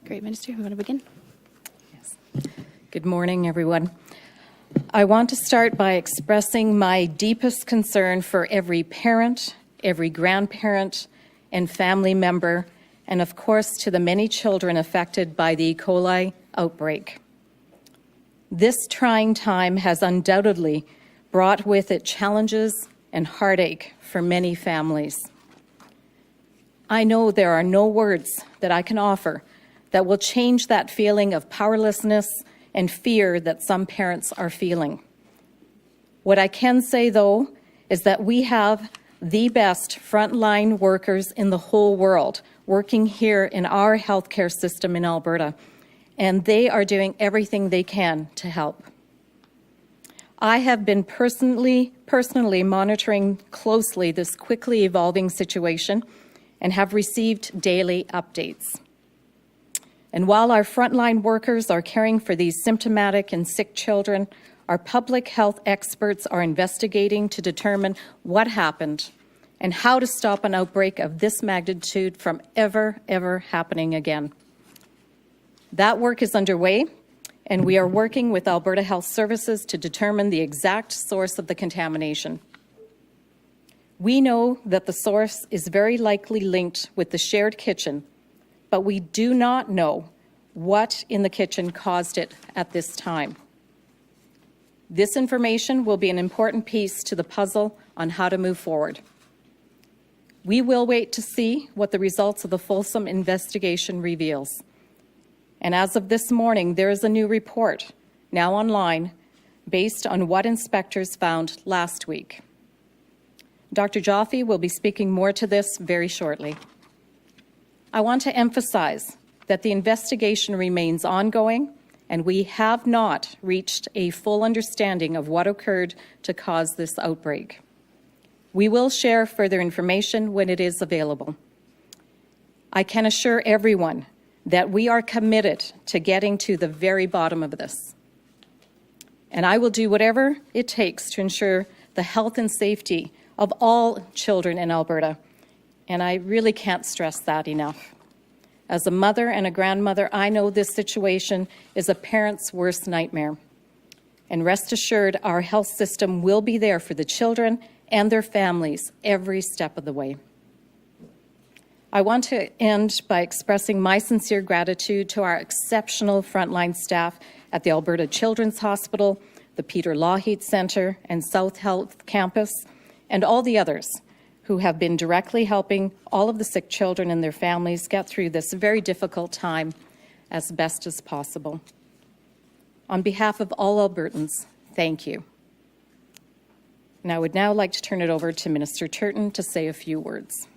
Great, Minister. You want to begin? Yes. Good morning, everyone. I want to start by expressing my deepest concern for every parent, every grandparent, and family member, and of course to the many children affected by the E. coli outbreak. This trying time has undoubtedly brought with it challenges and heartache for many families. I know there are no words that I can offer that will change that feeling of powerlessness and fear that some parents are feeling. What I can say, though, is that we have the best frontline workers in the whole world working here in our healthcare system in Alberta, and they are doing everything they can to help. I have been personally monitoring closely this quickly evolving situation and have received daily updates. And while our frontline workers are caring for these symptomatic and sick children, our public health experts are investigating to determine what happened and how to stop an outbreak of this magnitude from ever happening again. That work is underway, and we are working with Alberta Health Services to determine the exact source of the contamination. We know that the source is very likely linked with the shared kitchen, but we do not know what in the kitchen caused it at this time. This information will be an important piece to the puzzle on how to move forward. We will wait to see what the results of the fulsome investigation reveals. And as of this morning, there is a new report, now online, based on what inspectors found last week. Dr. Joffe will be speaking more to this very shortly. I want to emphasize that the investigation remains ongoing, and we have not reached a full understanding of what occurred to cause this outbreak. We will share further information when it is available. I can assure everyone that we are committed to getting to the very bottom of this. And I will do whatever it takes to ensure the health and safety of all children in Alberta. And I really can't stress that enough. As a mother and a grandmother, I know this situation is a parent's worst nightmare. And rest assured, our health system will be there for the children and their families every step of the way. I want to end by expressing my sincere gratitude to our exceptional frontline staff at the Alberta Children's Hospital, the Peter Lougheed Centre and South Health Campus, and all the others who have been directly helping all of the sick children and their families get through this very difficult time as best as possible. On behalf of all Albertans, thank you. And I would now like to turn it over to Minister Turton to say a few words.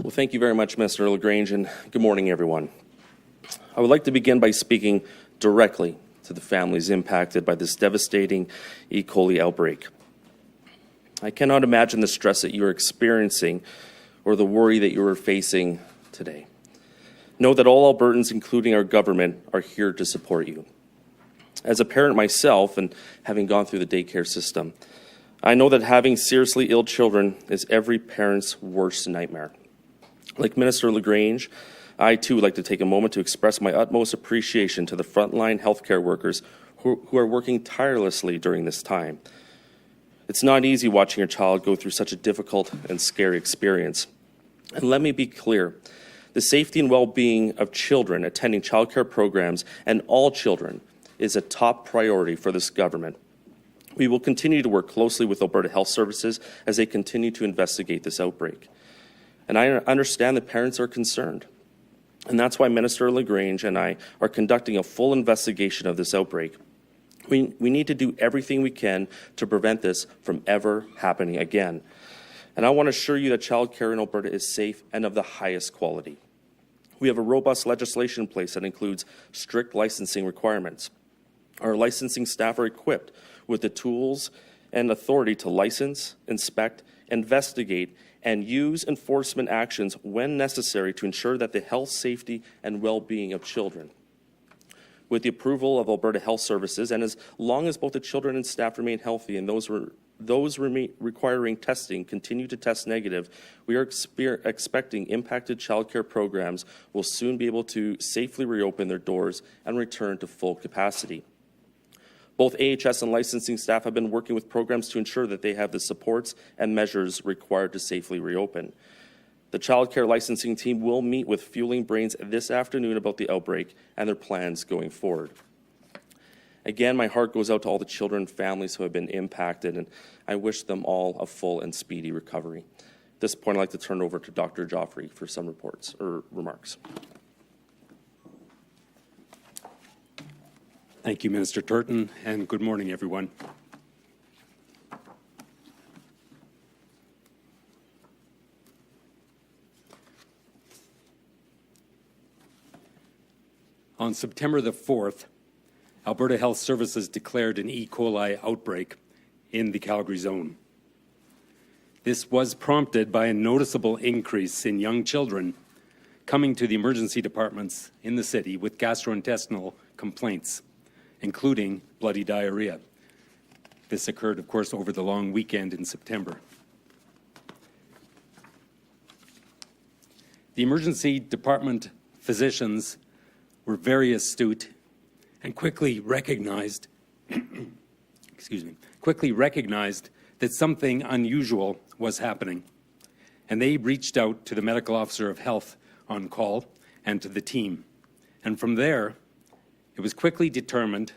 Well, thank you very much, Mr. LaGrange, and good morning, everyone. I would like to begin by speaking directly to the families impacted by this devastating E. coli outbreak. I cannot imagine the stress that you are experiencing or the worry that you are facing today. Know that all Albertans, including our government, are here to support you. As a parent myself, and having gone through the daycare system, I know that having seriously ill children is every parent's worst nightmare. Like Minister LaGrange, I too would like to take a moment to express my utmost appreciation to the frontline healthcare workers who are working tirelessly during this time. It's not easy watching your child go through such a difficult and scary experience. And let me be clear, the safety and well-being of children attending childcare programs and all children is a top priority for this government. We will continue to work closely with Alberta Health Services as they continue to investigate this outbreak. And I understand that parents are concerned. And that's why Minister LaGrange and I are conducting a full investigation of this outbreak. We need to do everything we can to prevent this from ever happening again. And I want to assure you that childcare in Alberta is safe and of the highest quality. We have a robust legislation in place that includes strict licensing requirements. Our licensing staff are equipped with the tools and authority to license, inspect, investigate, and use enforcement actions when necessary to ensure that the health, safety, and well-being of children. With the approval of Alberta Health Services, and as long as both the children and staff remain healthy and those those requiring testing continue to test negative, we are expecting impacted childcare programs will soon be able to safely reopen their doors and return to full capacity. Both AHS and licensing staff have been working with programs to ensure that they have the supports and measures required to safely reopen. The childcare licensing team will meet with Fueling Brains this afternoon about the outbreak and their plans going forward. Again, my heart goes out to all the children and families who have been impacted, and I wish them all a full and speedy recovery. At this point, I'd like to turn it over to Dr. Joffe for some remarks. Thank you, Minister Turton, and good morning, everyone. On September the 4th, Alberta Health Services declared an E. coli outbreak in the Calgary zone. This was prompted by a noticeable increase in young children coming to the emergency departments in the city with gastrointestinal complaints, including bloody diarrhea. This occurred, of course, over the long weekend in September. The emergency department physicians were very astute and quickly recognized that something unusual was happening. And they reached out to the medical officer of health on call and to the team. And from there, it was quickly determined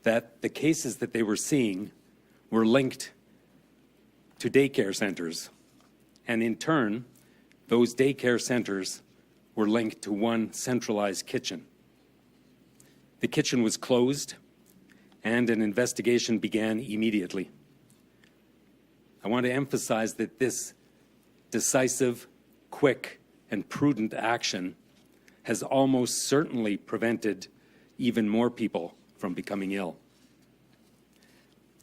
that the cases that they were seeing were linked to daycare centers. And in turn, those daycare centers were linked to one centralized kitchen. The kitchen was closed, and an investigation began immediately. I want to emphasize that this decisive, quick, and prudent action has almost certainly prevented even more people from becoming ill.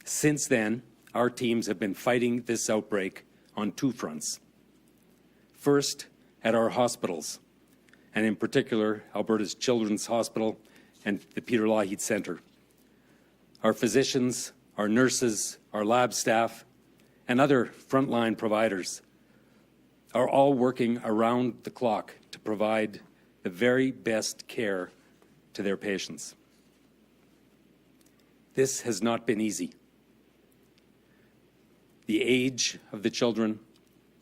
Since then, our teams have been fighting this outbreak on two fronts. First, at our hospitals, and in particular, Alberta's Children's Hospital and the Peter Lougheed Centre. Our physicians, our nurses, our lab staff, and other frontline providers are all working around the clock to provide the very best care to their patients. This has not been easy. The age of the children,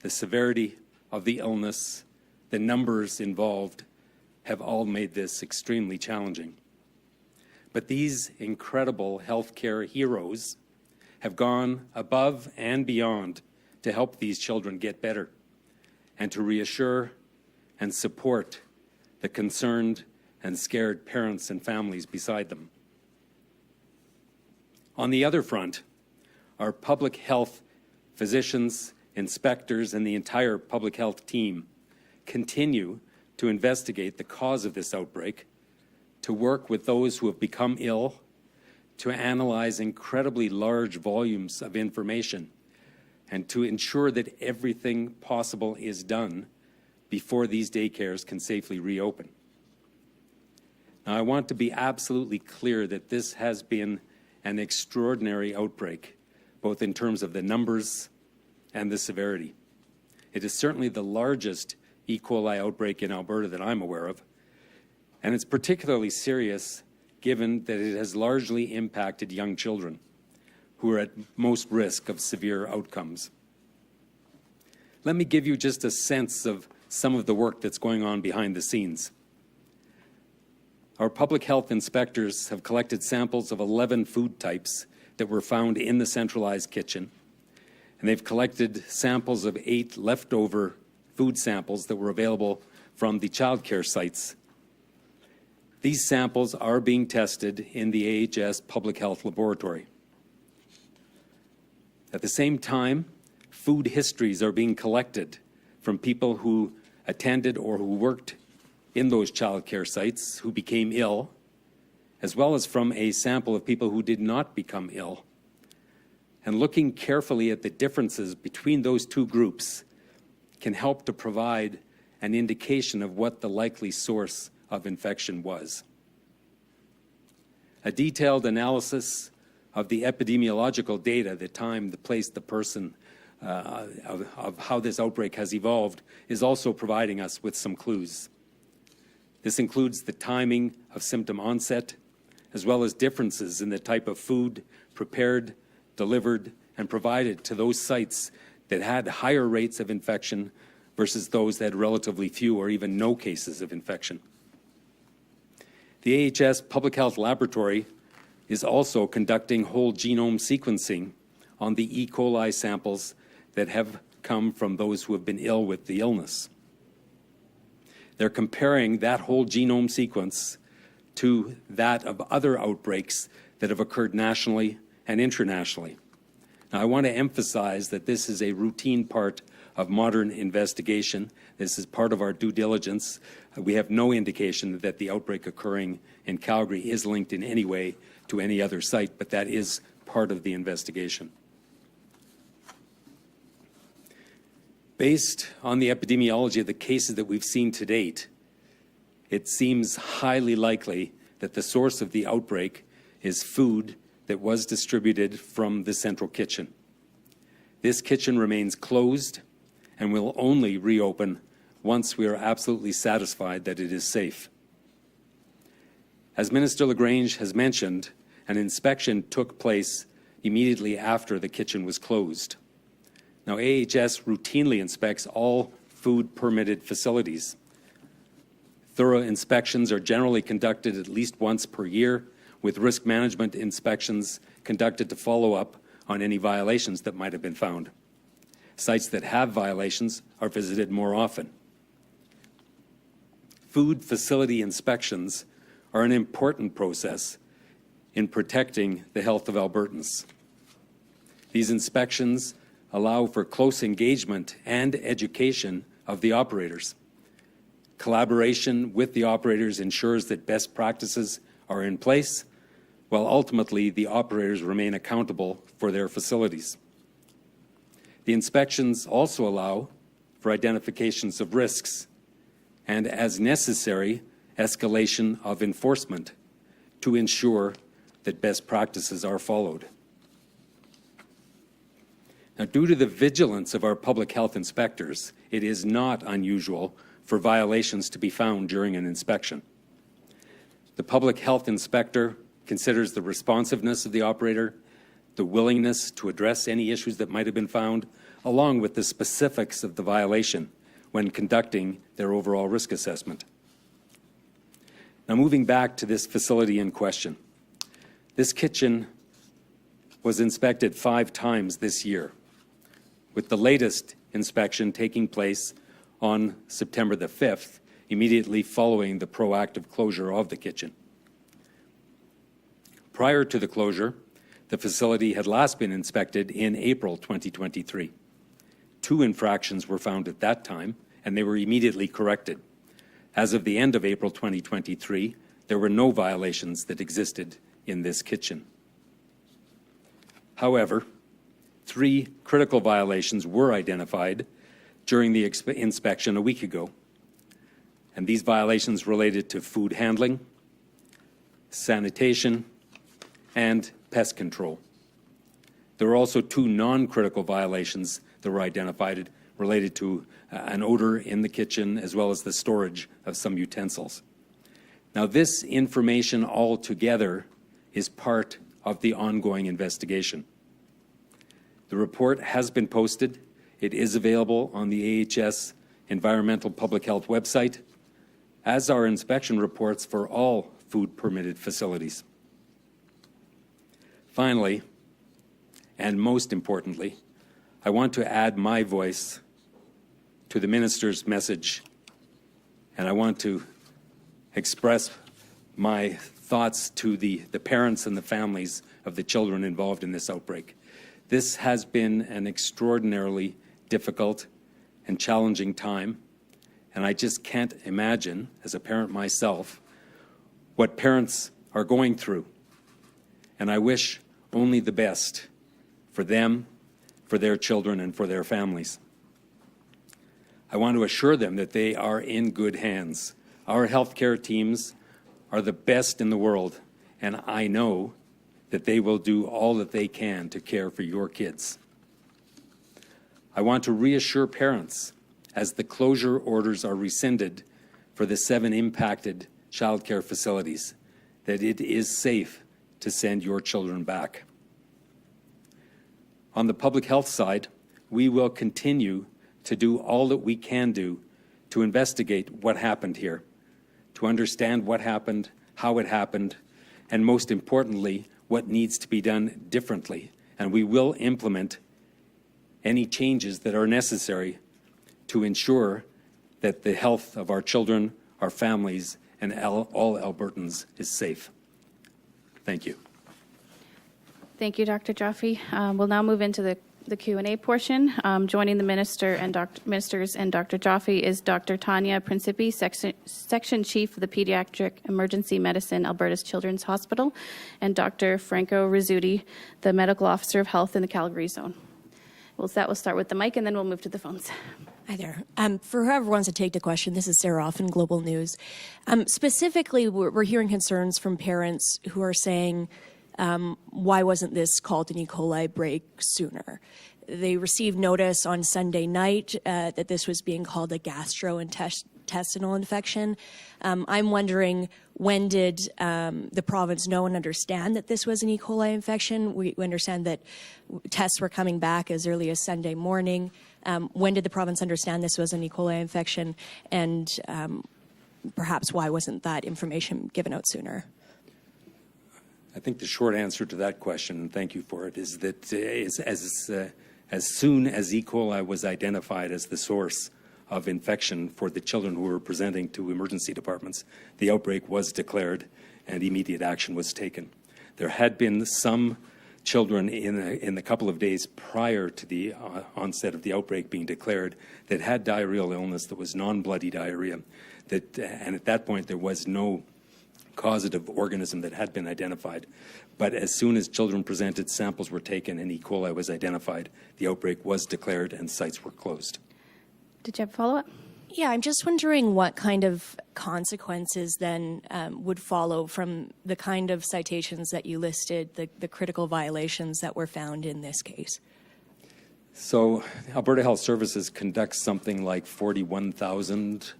the severity of the illness, the numbers involved have all made this extremely challenging. But these incredible healthcare heroes have gone above and beyond to help these children get better and to reassure and support the concerned and scared parents and families beside them. On the other front, our public health physicians, inspectors, and the entire public health team continue to investigate the cause of this outbreak, to work with those who have become ill, to analyze incredibly large volumes of information, and to ensure that everything possible is done before these daycares can safely reopen. Now, I want to be absolutely clear that this has been an extraordinary outbreak, both in terms of the numbers and the severity. It is certainly the largest E. coli outbreak in Alberta that I'm aware of, and it's particularly serious given that it has largely impacted young children who are at most risk of severe outcomes. Let me give you just a sense of some of the work that's going on behind the scenes. Our public health inspectors have collected samples of 11 food types that were found in the centralized kitchen, and they've collected samples of 8 leftover food samples that were available from the childcare sites. These samples are being tested in the AHS Public Health Laboratory. At the same time, food histories are being collected from people who attended or who worked in those childcare sites who became ill, as well as from a sample of people who did not become ill. And looking carefully at the differences between those two groups can help to provide an indication of what the likely source of infection was. A detailed analysis of the epidemiological data, the time, the place, the person, of how this outbreak has evolved, is also providing us with some clues. This includes the timing of symptom onset, as well as differences in the type of food prepared, delivered, and provided to those sites that had higher rates of infection versus those that had relatively few or even no cases of infection. The AHS Public Health Laboratory is also conducting whole genome sequencing on the E. coli samples that have come from those who have been ill with the illness. They're comparing that whole genome sequence to that of other outbreaks that have occurred nationally and internationally. Now, I want to emphasize that this is a routine part of modern investigation. This is part of our due diligence. We have no indication that the outbreak occurring in Calgary is linked in any way to any other site, but that is part of the investigation. Based on the epidemiology of the cases that we've seen to date, it seems highly likely that the source of the outbreak is food that was distributed from the central kitchen. This kitchen remains closed and will only reopen once we are absolutely satisfied that it is safe. As Minister LaGrange has mentioned, an inspection took place immediately after the kitchen was closed. Now, AHS routinely inspects all food-permitted facilities. Thorough inspections are generally conducted at least once per year, with risk management inspections conducted to follow up on any violations that might have been found. Sites that have violations are visited more often. Food facility inspections are an important process in protecting the health of Albertans. These inspections allow for close engagement and education of the operators. Collaboration with the operators ensures that best practices are in place, while ultimately the operators remain accountable for their facilities. The inspections also allow for identifications of risks and, as necessary, escalation of enforcement to ensure that best practices are followed. Now, due to the vigilance of our public health inspectors, it is not unusual for violations to be found during an inspection. The public health inspector considers the responsiveness of the operator, the willingness to address any issues that might have been found, along with the specifics of the violation when conducting their overall risk assessment. Now, moving back to this facility in question. This kitchen was inspected 5 times this year, with the latest inspection taking place on September the 5th, immediately following the proactive closure of the kitchen. Prior to the closure, the facility had last been inspected in April 2023. 2 infractions were found at that time, and they were immediately corrected. As of the end of April 2023, there were no violations that existed in this kitchen. However, 3 critical violations were identified during the inspection a week ago, and these violations related to food handling, sanitation, and pest control. There were also 2 non-critical violations that were identified related to an odor in the kitchen, as well as the storage of some utensils. Now, this information altogether is part of the ongoing investigation. The report has been posted. It is available on the AHS Environmental Public Health website, as are inspection reports for all food-permitted facilities. Finally, and most importantly, I want to add my voice to the minister's message, and I want to express my thoughts to the parents and the families of the children involved in this outbreak. This has been an extraordinarily difficult and challenging time, and I just can't imagine, as a parent myself, what parents are going through. And I wish only the best for them, for their children, and for their families. I want to assure them that they are in good hands. Our healthcare teams are the best in the world, and I know that they will do all that they can to care for your kids. I want to reassure parents, as the closure orders are rescinded for the 7 impacted childcare facilities, that it is safe to send your children back. On the public health side, we will continue to do all that we can do to investigate what happened here, to understand what happened, how it happened, and most importantly, what needs to be done differently. And we will implement any changes that are necessary to ensure that the health of our children, our families, and all Albertans is safe. Thank you. Thank you, Dr. Joffe. We'll now move into the Q&A portion. Joining the ministers and Dr. Joffe is Dr. Tania Principi, Section Chief of the Pediatric Emergency Medicine, Alberta's Children's Hospital, and Dr. Franco Rizzuti, the Medical Officer of Health in the Calgary Zone. We'll start with the mic, and then we'll move to the phones. Hi there. For whoever wants to take the question, this is Sarah Offen, Global News. Specifically, we're hearing concerns from parents who are saying, why wasn't this called an E. coli outbreak sooner? They received notice on Sunday night that this was being called a gastrointestinal infection. I'm wondering, when did the province know and understand that this was an E. coli infection? We understand that tests were coming back as early as Sunday morning. When did the province understand this was an E. coli infection? And perhaps why wasn't that information given out sooner? I think the short answer to that question, and thank you for it, is that as soon as E. coli was identified as the source of infection for the children who were presenting to emergency departments, the outbreak was declared and immediate action was taken. There had been some children in the couple of days prior to the onset of the outbreak being declared that had diarrheal illness that was non-bloody diarrhea, and at that point there was no causative organism that had been identified. But as soon as children presented, samples were taken and E. coli was identified, the outbreak was declared and sites were closed. Did you have a follow-up? Yeah, I'm just wondering what kind of consequences then would follow from the kind of citations that you listed, the critical violations that were found in this case. So Alberta Health Services conducts something like 41,000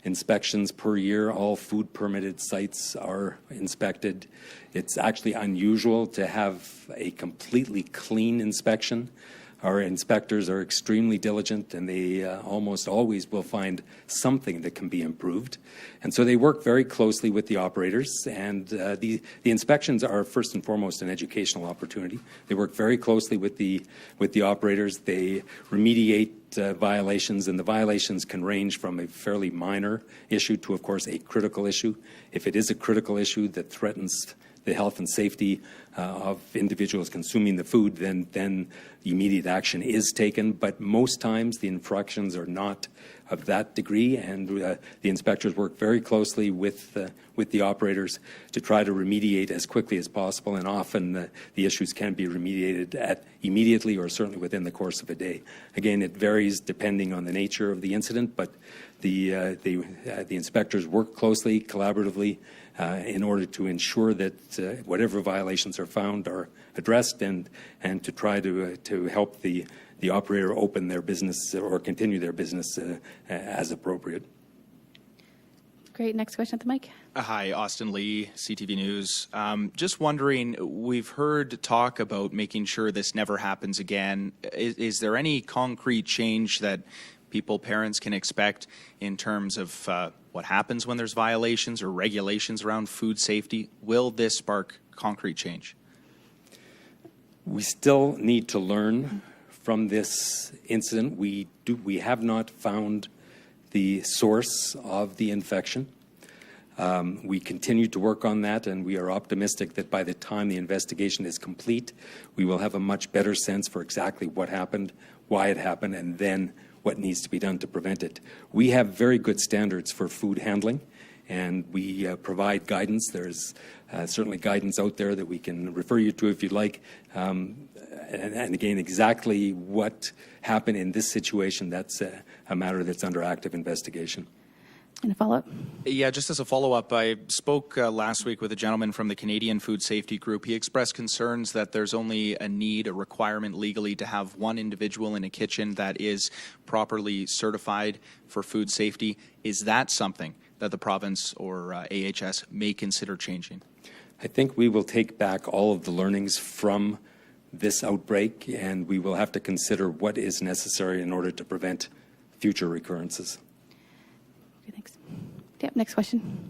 inspections per year. All food permitted sites are inspected. It's actually unusual to have a completely clean inspection. Our inspectors are extremely diligent, and they almost always will find something that can be improved. And so they work very closely with the operators, and the inspections are first and foremost an educational opportunity. They work very closely with the operators. They remediate violations, and the violations can range from a fairly minor issue to, of course, a critical issue. If it is a critical issue that threatens the health and safety of individuals consuming the food, then immediate action is taken. But most times the infractions are not of that degree, and the inspectors work very closely with the operators to try to remediate as quickly as possible. And often the issues can be remediated immediately or certainly within the course of a day. Again, it varies depending on the nature of the incident, but the inspectors work closely, collaboratively, in order to ensure that whatever violations are found are addressed, and to try to help the operator open their business or continue their business as appropriate. Great. Next question at the mic. Hi, Austin Lee, CTV News. Just wondering, we've heard talk about making sure this never happens again. Is there any concrete change that parents can expect in terms of what happens when there's violations or regulations around food safety? Will this spark concrete change? We still need to learn from this incident. We have not found the source of the infection. We continue to work on that, and we are optimistic that by the time the investigation is complete, we will have a much better sense for exactly what happened, why it happened, and then what needs to be done to prevent it. We have very good standards for food handling, and we provide guidance. There's certainly guidance out there that we can refer you to if you'd like. And again, exactly what happened in this situation, that's a matter that's under active investigation. And a follow-up? Yeah, just as a follow-up, I spoke last week with a gentleman from the Canadian Food Safety Group. He expressed concerns that there's only a requirement legally to have one individual in a kitchen that is properly certified for food safety. Is that something that the province or AHS may consider changing? I think we will take back all of the learnings from this outbreak, and we will have to consider what is necessary in order to prevent future recurrences. Okay, thanks. Yep, next question.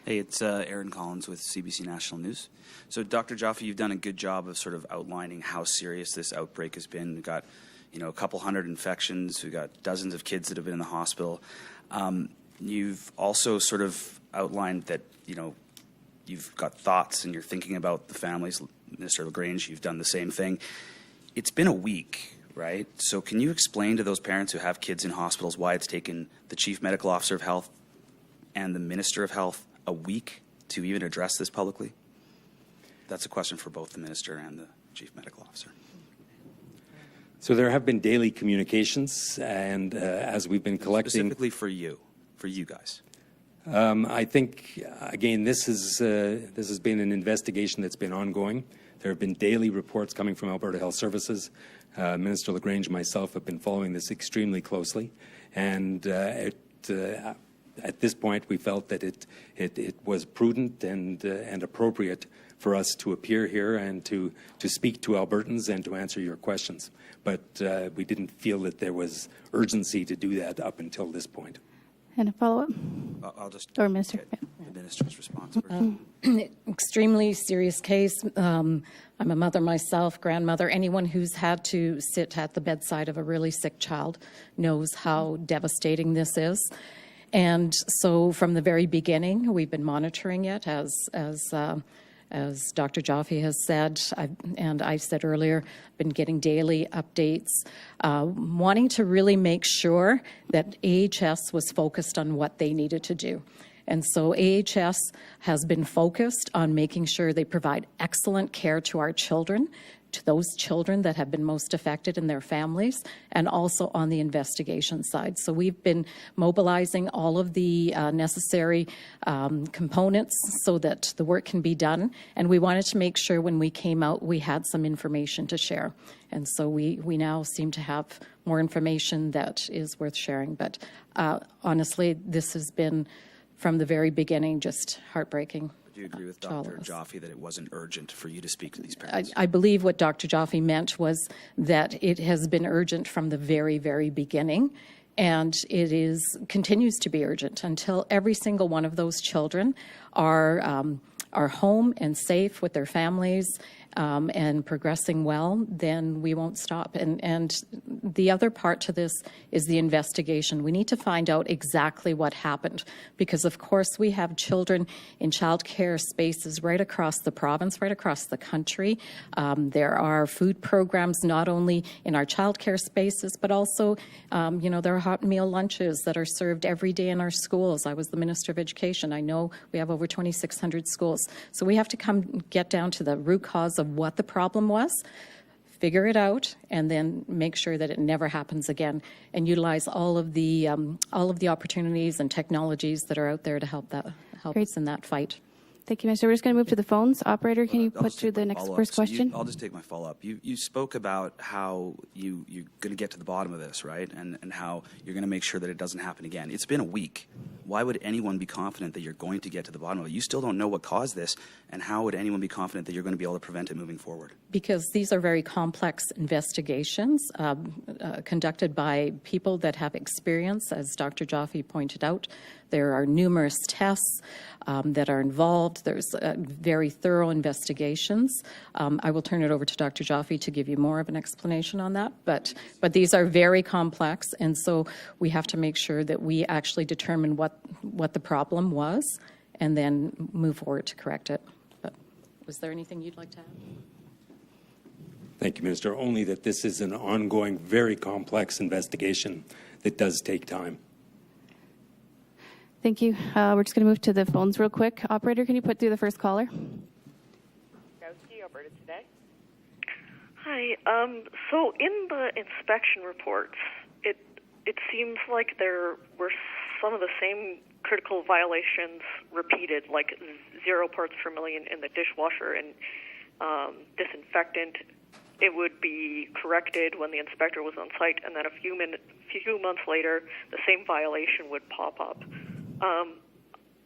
Hey, it's Aaron Collins with CBC National News. So, Dr. Joffe, you've done a good job of sort of outlining how serious this outbreak has been. We've got, a couple hundred infections. We've got dozens of kids that have been in the hospital. You've also sort of outlined that, you've got thoughts and you're thinking about the families. Minister LaGrange, you've done the same thing. It's been a week, right? So can you explain to those parents who have kids in hospitals why it's taken the Chief Medical Officer of Health and the Minister of Health a week to even address this publicly? That's a question for both the Minister and the Chief Medical Officer. So there have been daily communications, and as we've been collecting... Specifically for you guys. I think, again, this has been an investigation that's been ongoing. There have been daily reports coming from Alberta Health Services. Minister LaGrange and myself have been following this extremely closely, and at this point we felt that it was prudent and appropriate for us to appear here and to speak to Albertans and to answer your questions. But we didn't feel that there was urgency to do that up until this point. And a follow-up? I'll just Or Minister. get the Minister's response first. Extremely serious case. I'm a mother myself, grandmother. Anyone who's had to sit at the bedside of a really sick child knows how devastating this is. And so from the very beginning, we've been monitoring it as Dr. Joffe has said, and I said earlier, been getting daily updates, wanting to really make sure that AHS was focused on what they needed to do. And so AHS has been focused on making sure they provide excellent care to our children, to those children that have been most affected and their families, and also on the investigation side. So we've been mobilizing all of the necessary components so that the work can be done. And we wanted to make sure when we came out, we had some information to share. And so we now seem to have more information that is worth sharing. But honestly, this has been, from the very beginning, just heartbreaking. Do you agree with Dr. Joffe that it wasn't urgent for you to speak to these parents? I believe what Dr. Joffe meant was that it has been urgent from the very, very beginning, and it continues to be urgent until every single one of those children are home and safe with their families and progressing well. Then we won't stop. And the other part to this is the investigation. We need to find out exactly what happened, because of course we have children in child care spaces right across the province, right across the country. There are food programs not only in our child care spaces, but also there are hot meal lunches that are served every day in our schools. I was the Minister of Education. I know we have over 2,600 schools. So we have to get down to the root cause of what the problem was, figure it out, and then make sure that it never happens again, and utilize all of the opportunities and technologies that are out there to help us in that fight. Thank you, Minister. We're just going to move to the phones. Operator, can you put through the next first question? I'll just take my follow-up. You spoke about how you're going to get to the bottom of this, right? And how you're going to make sure that it doesn't happen again. It's been a week. Why would anyone be confident that you're going to get to the bottom of it? You still don't know what caused this, and how would anyone be confident that you're going to be able to prevent it moving forward? Because these are very complex investigations conducted by people that have experience, as Dr. Joffe pointed out. There are numerous tests that are involved. There's very thorough investigations. I will turn it over to Dr. Joffe to give you more of an explanation on that. But these are very complex, and so we have to make sure that we actually determine what the problem was and then move forward to correct it. But was there anything you'd like to add? Thank you, Minister. Only that this is an ongoing, very complex investigation that does take time. Thank you. We're just going to move to the phones real quick. Operator, can you put through the first caller? Alberta Today. Hi. So in the inspection reports, it seems like there were some of the same critical violations repeated, like 0 parts per million in the dishwasher and disinfectant. It would be corrected when the inspector was on site, and then a few months later, the same violation would pop up.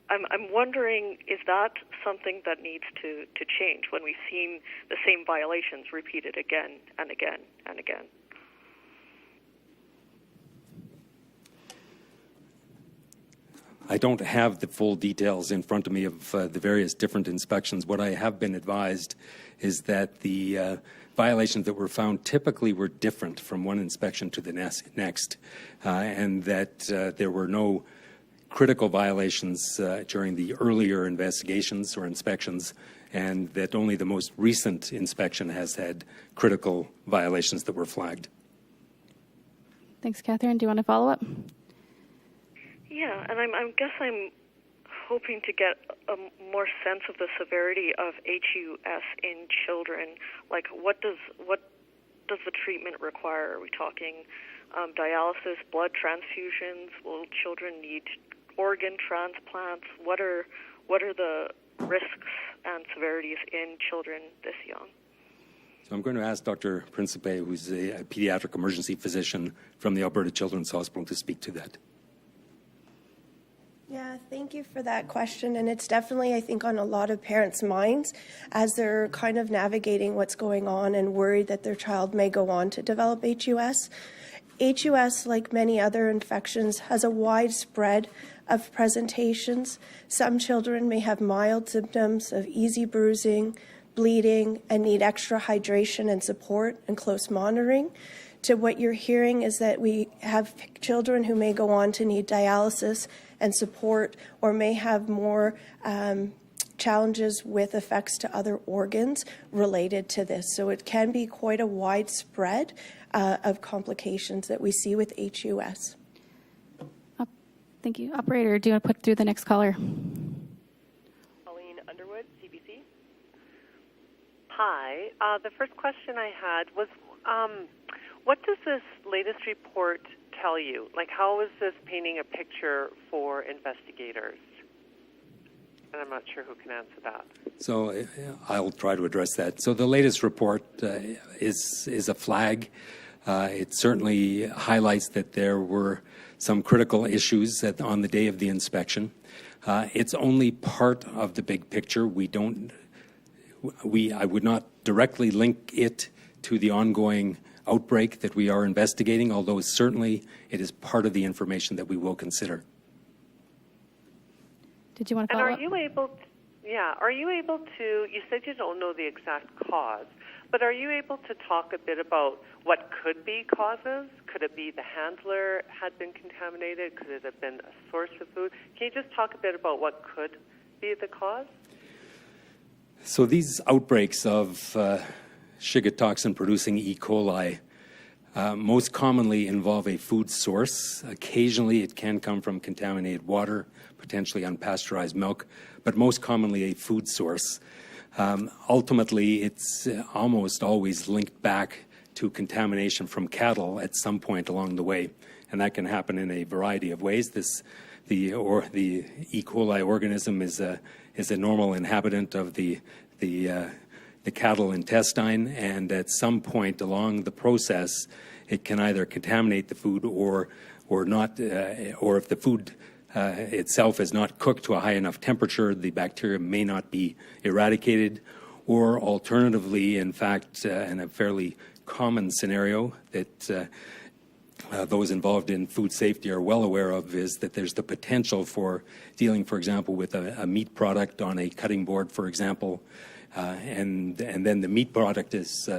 I'm wondering, is that something that needs to change when we've seen the same violations repeated again and again and again? I don't have the full details in front of me of the various different inspections. What I have been advised is that the violations that were found typically were different from one inspection to the next, and that there were no critical violations during the earlier investigations or inspections, and that only the most recent inspection has had critical violations that were flagged. Thanks, Catherine. Do you want to follow up? Yeah, and I guess I'm hoping to get a more sense of the severity of HUS in children. Like, what does the treatment require? Are we talking dialysis, blood transfusions? Will children need organ transplants? What are the risks and severities in children this young? So I'm going to ask Dr. Principi, who's a pediatric emergency physician from the Alberta Children's Hospital, to speak to that. Yeah, thank you for that question. And it's definitely, I think, on a lot of parents' minds as they're kind of navigating what's going on and worried that their child may go on to develop HUS. HUS, like many other infections, has a wide spread of presentations. Some children may have mild symptoms of easy bruising, bleeding, and need extra hydration and support and close monitoring. To what you're hearing is that we have children who may go on to need dialysis and support, or may have more challenges with effects to other organs related to this. So it can be quite a wide spread of complications that we see with HUS. Thank you. Operator, do you want to put through the next caller? Pauline Underwood, CBC. Hi. The first question I had was, what does this latest report tell you? Like, how is this painting a picture for investigators? And I'm not sure who can answer that. So I'll try to address that. So the latest report is a flag. It certainly highlights that there were some critical issues on the day of the inspection. It's only part of the big picture. I would not directly link it to the ongoing outbreak that we are investigating, although certainly it is part of the information that we will consider. Did you want to follow up? And are you able to, you said you don't know the exact cause, but are you able to talk a bit about what could be causes? Could it be the handler had been contaminated? Could it have been a source of food? Can you just talk a bit about what could be the cause? So these outbreaks of Shiga toxin-producing E. coli most commonly involve a food source. Occasionally it can come from contaminated water, potentially unpasteurized milk, but most commonly a food source. Ultimately, it's almost always linked back to contamination from cattle at some point along the way, and that can happen in a variety of ways. The E. coli organism is a normal inhabitant of the cattle intestine, and at some point along the process, it can either contaminate the food or not, or if the food itself is not cooked to a high enough temperature, the bacteria may not be eradicated, or alternatively, in fact, in a fairly common scenario that those involved in food safety are well aware of, is that there's the potential for dealing, for example, with a meat product on a cutting board, for example, and then the meat product is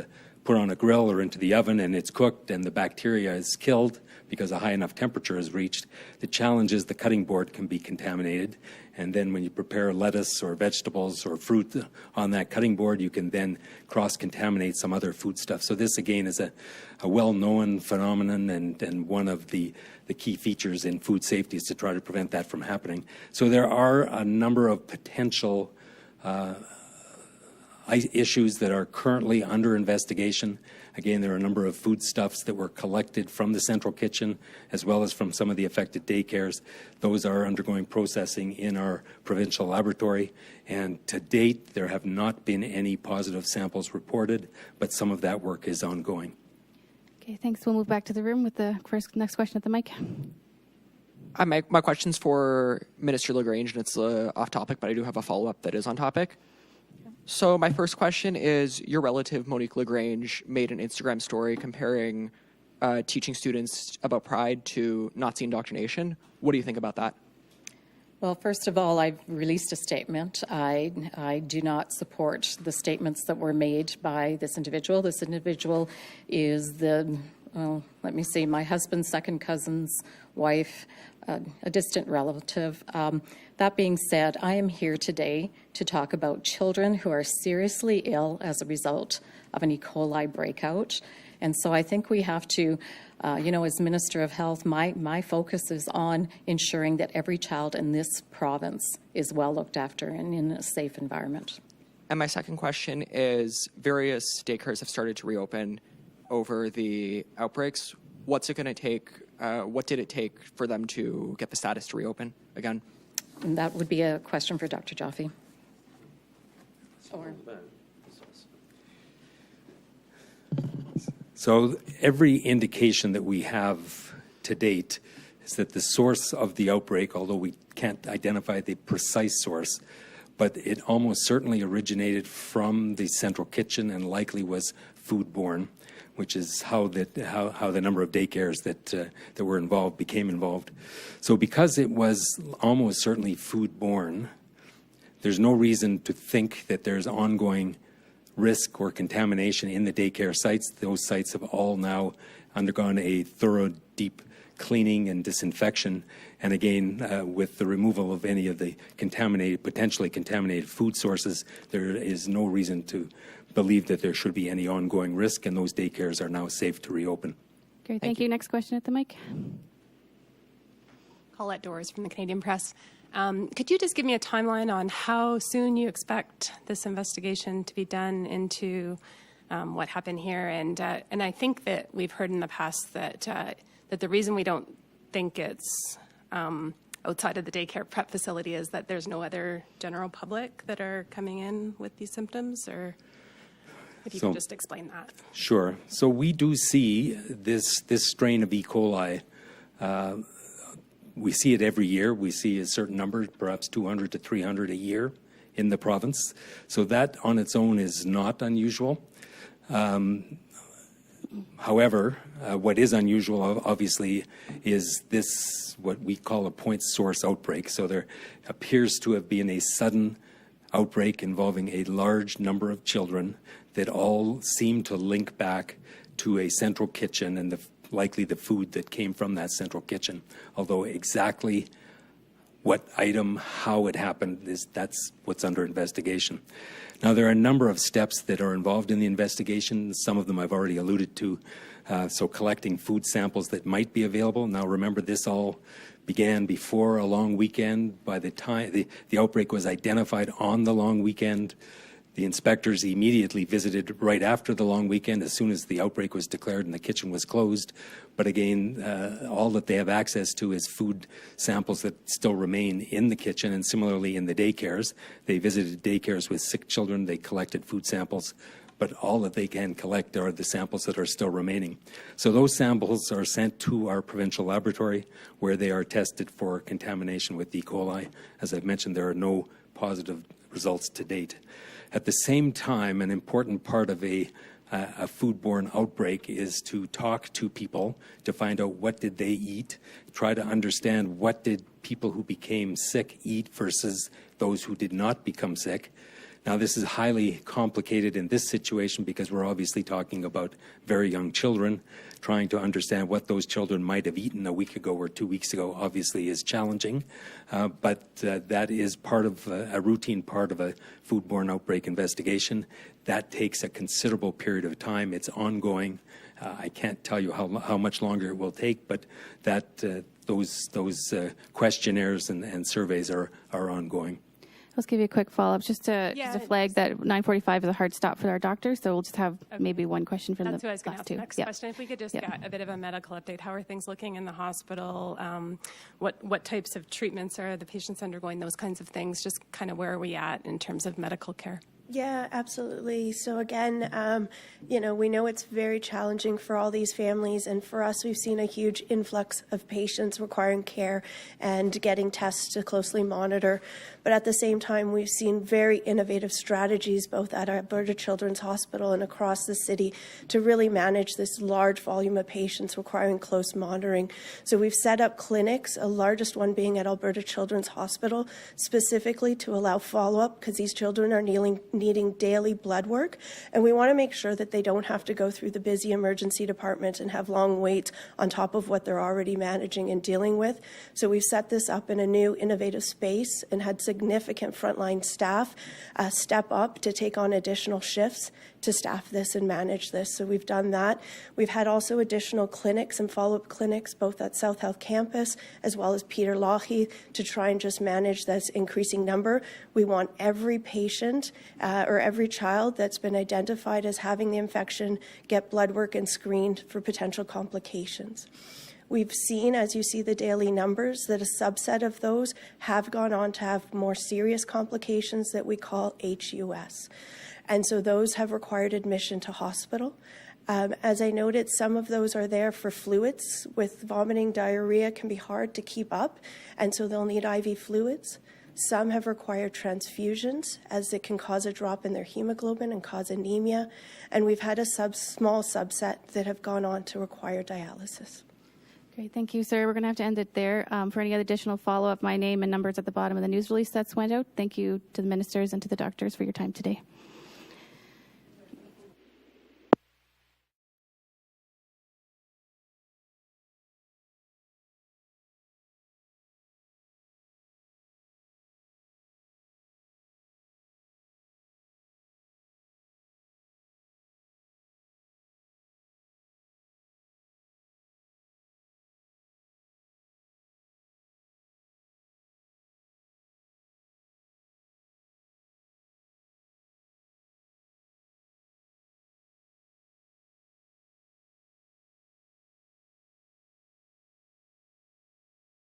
put on a grill or into the oven and it's cooked and the bacteria is killed because a high enough temperature is reached. The challenge is the cutting board can be contaminated, and then when you prepare lettuce or vegetables or fruit on that cutting board, you can then cross-contaminate some other foodstuff. So this, again, is a well-known phenomenon, and one of the key features in food safety is to try to prevent that from happening. So there are a number of potential issues that are currently under investigation. Again, there are a number of foodstuffs that were collected from the central kitchen as well as from some of the affected daycares. Those are undergoing processing in our provincial laboratory, and to date there have not been any positive samples reported, but some of that work is ongoing. Okay, thanks. We'll move back to the room with the next question at the mic. My question's for Minister LaGrange, and it's off topic, but I do have a follow-up that is on topic. So my first question is, your relative, Monique LaGrange, made an Instagram story comparing teaching students about pride to Nazi indoctrination. What do you think about that? Well, first of all, I've released a statement. I do not support the statements that were made by this individual. This individual is my husband's second cousin's wife, a distant relative. That being said, I am here today to talk about children who are seriously ill as a result of an E. coli breakout. And so I think we have to, as Minister of Health, my focus is on ensuring that every child in this province is well looked after and in a safe environment. And my second question is, various daycares have started to reopen over the outbreaks. What's it going to take? What did it take for them to get the status to reopen again? And that would be a question for Dr. Joffe. So every indication that we have to date is that the source of the outbreak, although we can't identify the precise source, but it almost certainly originated from the central kitchen and likely was foodborne, which is how the number of daycares that were involved became involved. So because it was almost certainly foodborne, there's no reason to think that there's ongoing risk or contamination in the daycare sites. Those sites have all now undergone a thorough, deep cleaning and disinfection. And again, with the removal of any of the potentially contaminated food sources, there is no reason to believe that there should be any ongoing risk, and those daycares are now safe to reopen. Great, thank you. Next question at the mic. Colette Doors from the Canadian Press. Could you just give me a timeline on how soon you expect this investigation to be done into what happened here? And I think that we've heard in the past that the reason we don't think it's outside of the daycare prep facility is that there's no other general public that are coming in with these symptoms, or if you can just explain that. Sure. So we do see this strain of E. coli. We see it every year. We see a certain number, perhaps 200 to 300 a year in the province. So that on its own is not unusual. However, what is unusual, obviously, is this, what we call a point source outbreak. So there appears to have been a sudden outbreak involving a large number of children that all seem to link back to a central kitchen and likely the food that came from that central kitchen. Although exactly what item, how it happened, that's what's under investigation. Now, there are a number of steps that are involved in the investigation. Some of them I've already alluded to. So collecting food samples that might be available. Now, remember, this all began before a long weekend. By the time the outbreak was identified on the long weekend, the inspectors immediately visited right after the long weekend as soon as the outbreak was declared and the kitchen was closed. But again, all that they have access to is food samples that still remain in the kitchen, and similarly in the daycares. They visited daycares with sick children. They collected food samples, but all that they can collect are the samples that are still remaining. So those samples are sent to our provincial laboratory where they are tested for contamination with E. coli. As I've mentioned, there are no positive results to date. At the same time, an important part of a foodborne outbreak is to talk to people to find out what did they eat, try to understand what did people who became sick eat versus those who did not become sick. Now, this is highly complicated in this situation because we're obviously talking about very young children. Trying to understand what those children might have eaten a week ago or 2 weeks ago obviously is challenging, but that is part of a routine part of a foodborne outbreak investigation. That takes a considerable period of time. It's ongoing. I can't tell you how much longer it will take, but that those questionnaires and surveys are ongoing. Let's give you a quick follow-up, just to flag that 9:45 is a hard stop for our doctors, so we'll just have maybe one question from That's the who I was going to last ask the two. next question. If we could just get a bit of a medical update. How are things looking in the hospital? What types of treatments are the patients undergoing? Those kinds of things. Just kind of where are we at in terms of medical care? Yeah, absolutely. So again, we know it's very challenging for all these families, and for us, we've seen a huge influx of patients requiring care and getting tests to closely monitor. But at the same time, we've seen very innovative strategies, both at Alberta Children's Hospital and across the city, to really manage this large volume of patients requiring close monitoring. So we've set up clinics, the largest one being at Alberta Children's Hospital, specifically to allow follow-up, because these children are needing daily blood work, and we want to make sure that they don't have to go through the busy emergency department and have long waits on top of what they're already managing and dealing with. So we've set this up in a new innovative space and had significant frontline staff step up to take on additional shifts to staff this and manage this. So we've done that. We've had also additional clinics and follow-up clinics, both at South Health Campus as well as Peter Loughy, to try and just manage this increasing number. We want every patient or every child that's been identified as having the infection get blood work and screened for potential complications. We've seen, as you see the daily numbers, that a subset of those have gone on to have more serious complications that we call HUS. And so those have required admission to hospital. As I noted, some of those are there for fluids. With vomiting, diarrhea can be hard to keep up, and so they'll need IV fluids. Some have required transfusions, as it can cause a drop in their hemoglobin and cause anemia. And we've had a small subset that have gone on to require dialysis. Great, thank you, sir. We're going to have to end it there. For any other additional follow-up, my name and numbers at the bottom of the news release that's went out. Thank you to the ministers and to the doctors for your time today.